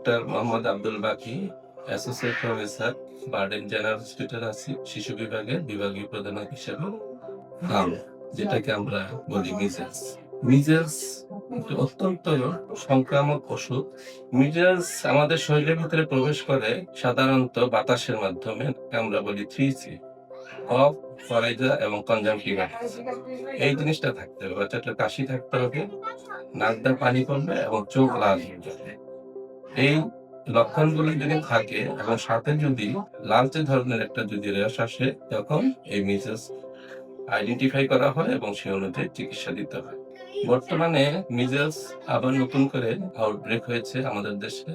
Doctor Mohammad Abdul বাকি, associate professor, burden general hospital আছি শিশু বিভাগের বিভাগীয় প্রধান হিসেবে। নাম যেটাকে আমরা বলি মিজেলস। মিজেলস একটি অত্যন্ত সংক্রামক অসুখ। মিজেলস আমাদের শরীরের ভিতরে প্রবেশ করে সাধারণত বাতাসের মাধ্যমে। আমরা বলি 3C, কফ, ফরাইজা এবং কনজাংটিভাইটিস। এই জিনিসটা থাকতে হবে, বাচ্চাটার কাশি থাকতে হবে, নাক দিয়ে পানি পড়বে এবং চোখ লাল হয়ে যাবে। এই লক্ষণগুলো যদি থাকে এবং সাথে যদি লালচে ধরনের একটা যদি র্যাশ আসে, তখন এই মিজেলস আইডেন্টিফাই করা হয় এবং সেই অনুযায়ী চিকিৎসা দিতে হয়। বর্তমানে মিজেলস আবার নতুন করে আউটব্রেক হয়েছে আমাদের দেশে।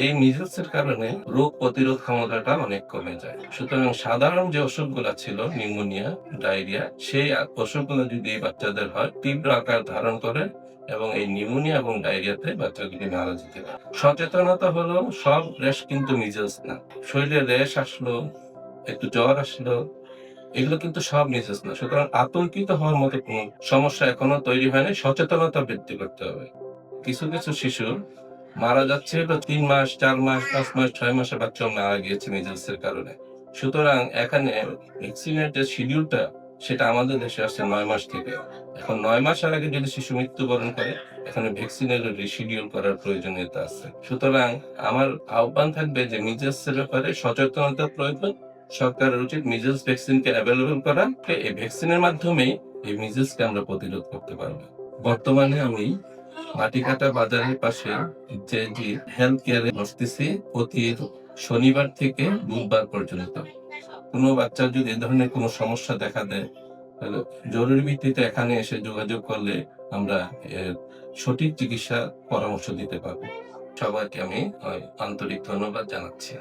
এই মিজেলসের কারণে রোগ প্রতিরোধ ক্ষমতাটা অনেক কমে যায়। সুতরাং সাধারণ যে অসুখগুলো ছিল, নিউমোনিয়া, ডায়রিয়া, সেই অসুখগুলো যদি বাচ্চাদের হয়, তীব্র আকার ধারণ করে এবং এই নিউমোনিয়া এবং ডায়রিয়াতে বাচ্চাগুলি মারা যেতে পারে। সচেতনতা হলো সব র্যাশ কিন্তু মিজেলস না। শরীরে র্যাশ আসলো, একটু জ্বর আসলো, এগুলো কিন্তু সব মিজেলস না। সুতরাং আতঙ্কিত হওয়ার মতো কোনো সমস্যা এখনো তৈরি হয়নি। সচেতনতা বৃদ্ধি করতে হবে। কিছু কিছু শিশু মারা যাচ্ছে হলো 3 মাস, 4 মাস, 5 মাস, 6 মাসের বাচ্চাও মারা গিয়েছে মিজেলসের কারণে। সুতরাং এখানে ভ্যাকসিনের যে শিডিউলটা, সেটা আমাদের দেশে আসছে 9 মাস থেকে। এখন 9 মাসের আগে যদি শিশু মৃত্যুবরণ করে, এখানে ভ্যাকসিনের রিশিডিউল করার প্রয়োজনীয়তা আছে। সুতরাং আমার আহ্বান থাকবে যে মিজেলসের ব্যাপারে সচেতনতা প্রয়োজন। সরকারের উচিত মিজেলস ভ্যাকসিনকে অ্যাভেলেবল করা। এই ভ্যাকসিনের মাধ্যমেই এই মিজেলসকে আমরা প্রতিরোধ করতে পারবো। বর্তমানে আমি মাটিকাটা বাজারের পাশে যে হেলথ কেয়ারে বসতেছি প্রতি শনিবার থেকে বুধবার পর্যন্ত। কোনো বাচ্চার যদি এ ধরনের কোনো সমস্যা দেখা দেয়, তাহলে জরুরি ভিত্তিতে এখানে এসে যোগাযোগ করলে আমরা এর সঠিক চিকিৎসা পরামর্শ দিতে পারবো। সবাইকে আমি আন্তরিক ধন্যবাদ জানাচ্ছি।